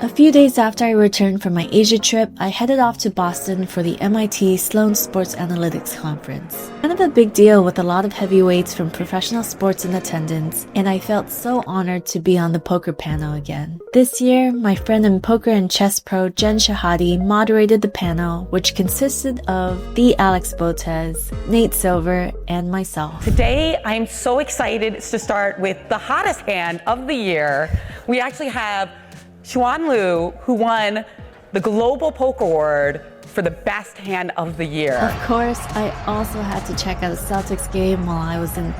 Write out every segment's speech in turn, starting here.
A few days after I returned from my Asia trip, I headed off to Boston for the MIT Sloan Sports Analytics Conference. Kind of a big deal with a lot of heavyweights from professional sports in attendance, and I felt so honored to be on the poker panel again. This year, my friend and poker and chess pro Jen Shahadi moderated the panel, which consisted of the Alex Botez, Nate Silver, and myself. Today, I'm so excited to start with the hottest hand of the year. We actually have Kwan, who won the Global Poker Award for the best hand of the year. Of course, I also had to check out a Celtics game while I was in.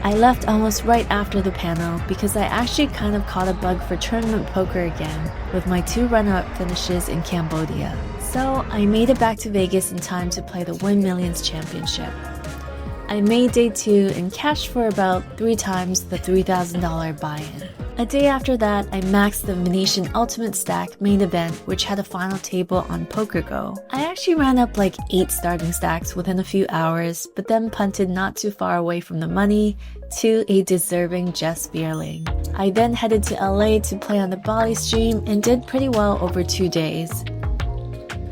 I left almost right after the panel because I actually kind of caught a bug for tournament poker again with my 2 runner-up finishes in Cambodia. So I made it back to Vegas in time to play the Win Millions Championship. I made day 2 and cashed for about 3 times the $3,000 buy-in. A day after that, I maxed the Venetian Ultimate Stack main event, which had a final table on PokerGo. I actually ran up like 8 starting stacks within a few hours, but then punted not too far away from the money to a deserving Jess Bierling. I then headed to LA to play on the Bali stream and did pretty well over 2 days.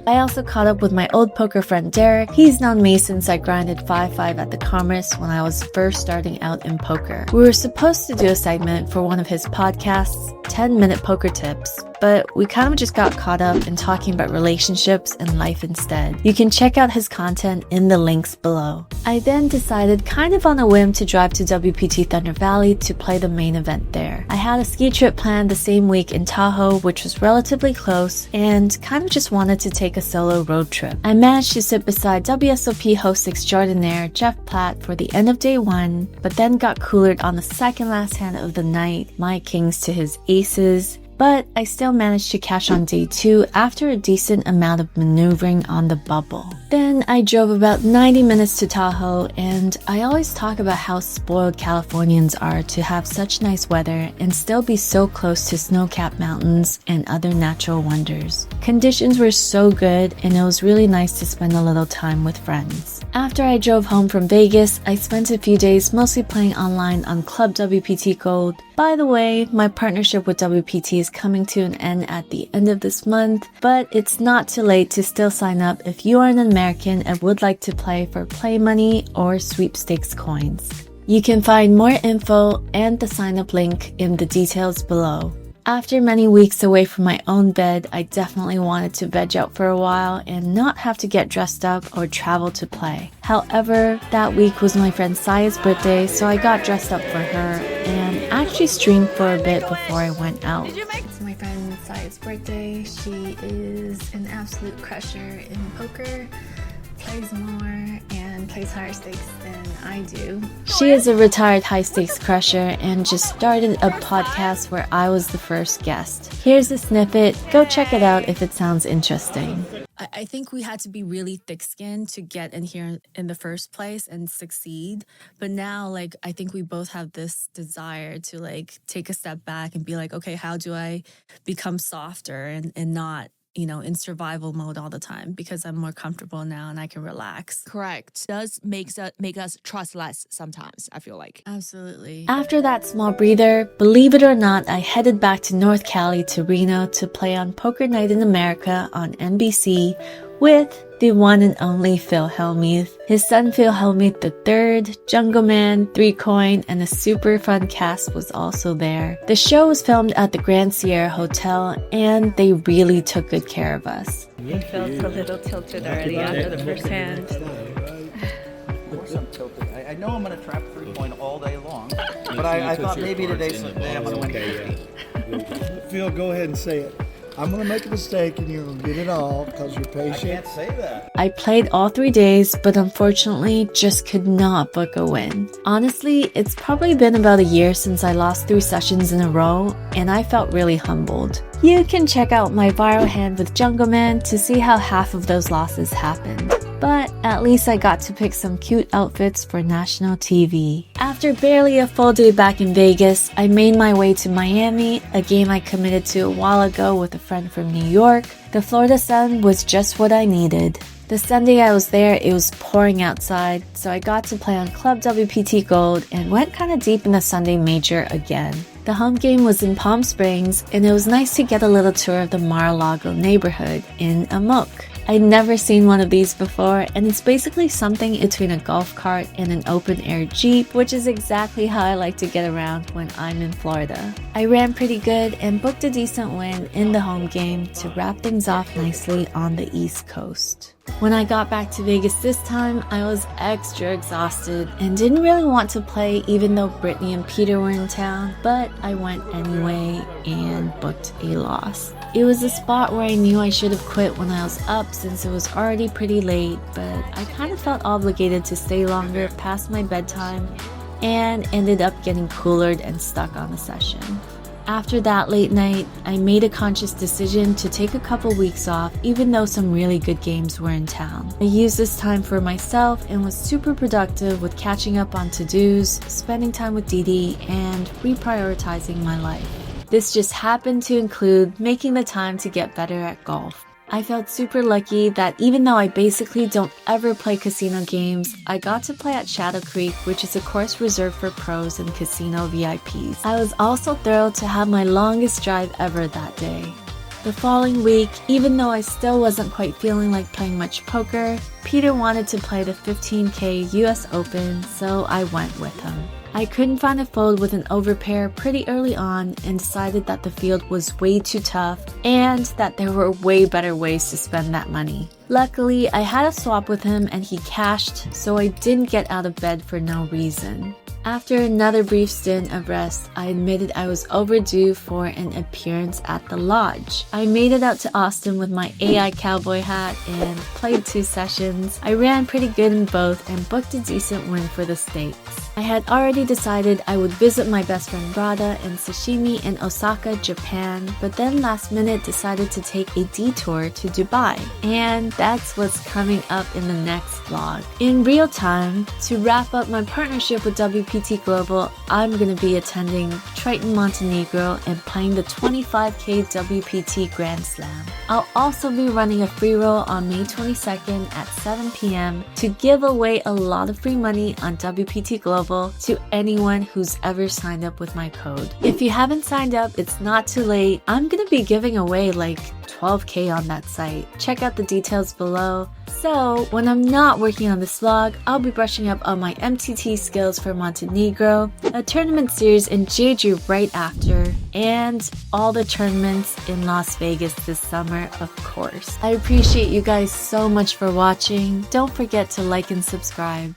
I also caught up with my old poker friend Derek. He's known me since I grinded 5-5 at the Commerce when I was first starting out in poker. We were supposed to do a segment for one of his podcasts, 10-Minute Poker Tips, but we kind of just got caught up in talking about relationships and life instead. You can check out his content in the links below. I then decided kind of on a whim to drive to WPT Thunder Valley to play the main event there. I had a ski trip planned the same week in Tahoe, which was relatively close, and kind of just wanted to take a solo road trip. I managed to sit beside WSOP host extraordinaire Jeff Platt for the end of day 1, but then got coolered on the second last hand of the night, my kings to his aces. But I still managed to cash on day 2 after a decent amount of maneuvering on the bubble. Then I drove about 90 minutes to Tahoe, and I always talk about how spoiled Californians are to have such nice weather and still be so close to snow-capped mountains and other natural wonders. Conditions were so good, and it was really nice to spend a little time with friends. After I drove home from Vegas, I spent a few days mostly playing online on Club WPT Gold. By the way, my partnership with WPT is coming to an end at the end of this month, but it's not too late to still sign up if you are an American and would like to play for play money or sweepstakes coins. You can find more info and the sign up link in the details below. After many weeks away from my own bed, I definitely wanted to veg out for a while and not have to get dressed up or travel to play. However, that week was my friend Saia's birthday, so I got dressed up for her and actually streamed for a bit before I went out. It's my friend Saia's birthday. She is an absolute crusher in poker, plays more, and plays higher stakes than I do. She is a retired high-stakes crusher and just started a podcast where I was the first guest. Here's a snippet. Go check it out if it sounds interesting. I think we had to be really thick-skinned to get in here in the first place and succeed. But now, I think we both have this desire to, take a step back and be like, okay, how do I become softer and not, in survival mode all the time, because I'm more comfortable now and I can relax. Correct. Does make us trust less sometimes, I feel like. Absolutely. After that small breather, believe it or not, I headed back to North Cali to Reno to play on Poker Night in America on NBC with the one and only Phil Hellmuth. His son Phil Hellmuth III, Jungle Man, 3Coin, and a super fun cast was also there. The show was filmed at the Grand Sierra Hotel, and they really took good care of us. It felt a little tilted already after the first hand. Of course I'm tilted. I know I'm going to trap 3-point all day long, but I thought maybe today's the day I'm going to win 50. Phil, go ahead and say it. I'm going to make a mistake and you'll get it all because you're patient. I can't say that. I played all 3 days, but unfortunately just could not book a win. Honestly, it's probably been about a year since I lost 3 sessions in a row, and I felt really humbled. You can check out my viral hand with Jungle Man to see how half of those losses happened. But at least I got to pick some cute outfits for national TV. After barely a full day back in Vegas, I made my way to Miami, a game I committed to a while ago with a friend from New York. The Florida sun was just what I needed. The Sunday I was there, it was pouring outside, so I got to play on Club WPT Gold and went kinda deep in the Sunday major again. The home game was in Palm Springs, and it was nice to get a little tour of the Mar-a-Lago neighborhood in a moke. I'd never seen one of these before, and it's basically something between a golf cart and an open-air Jeep, which is exactly how I like to get around when I'm in Florida. I ran pretty good and booked a decent win in the home game to wrap things off nicely on the East Coast. When I got back to Vegas this time, I was extra exhausted and didn't really want to play even though Brittany and Peter were in town, but I went anyway and booked a loss. It was a spot where I knew I should have quit when I was up since it was already pretty late, but I kind of felt obligated to stay longer past my bedtime and ended up getting coolered and stuck on the session. After that late night, I made a conscious decision to take a couple weeks off even though some really good games were in town. I used this time for myself and was super productive with catching up on to-dos, spending time with Dee Dee, and reprioritizing my life. This just happened to include making the time to get better at golf. I felt super lucky that even though I basically don't ever play casino games, I got to play at Shadow Creek, which is a course reserved for pros and casino VIPs. I was also thrilled to have my longest drive ever that day. The following week, even though I still wasn't quite feeling like playing much poker, Peter wanted to play the 15K US Open, so I went with him. I couldn't find a fold with an overpair pretty early on and decided that the field was way too tough and that there were way better ways to spend that money. Luckily, I had a swap with him and he cashed, so I didn't get out of bed for no reason. After another brief stint of rest, I admitted I was overdue for an appearance at the lodge. I made it out to Austin with my AI cowboy hat and played 2 sessions. I ran pretty good in both and booked a decent win for the stakes. I had already decided I would visit my best friend Rada and sashimi in Osaka, Japan, but then last minute decided to take a detour to Dubai. And that's what's coming up in the next vlog. In real time, to wrap up my partnership with WPT Global, I'm going to be attending Triton, Montenegro and playing the 25K WPT Grand Slam. I'll also be running a free roll on May 22nd at 7 p.m. to give away a lot of free money on WPT Global to anyone who's ever signed up with my code. If you haven't signed up, it's not too late. I'm gonna be giving away like 12K on that site. Check out the details below. So when I'm not working on this vlog, I'll be brushing up on my MTT skills for Montenegro, a tournament series in Jeju right after, and all the tournaments in Las Vegas this summer, of course. I appreciate you guys so much for watching. Don't forget to like and subscribe.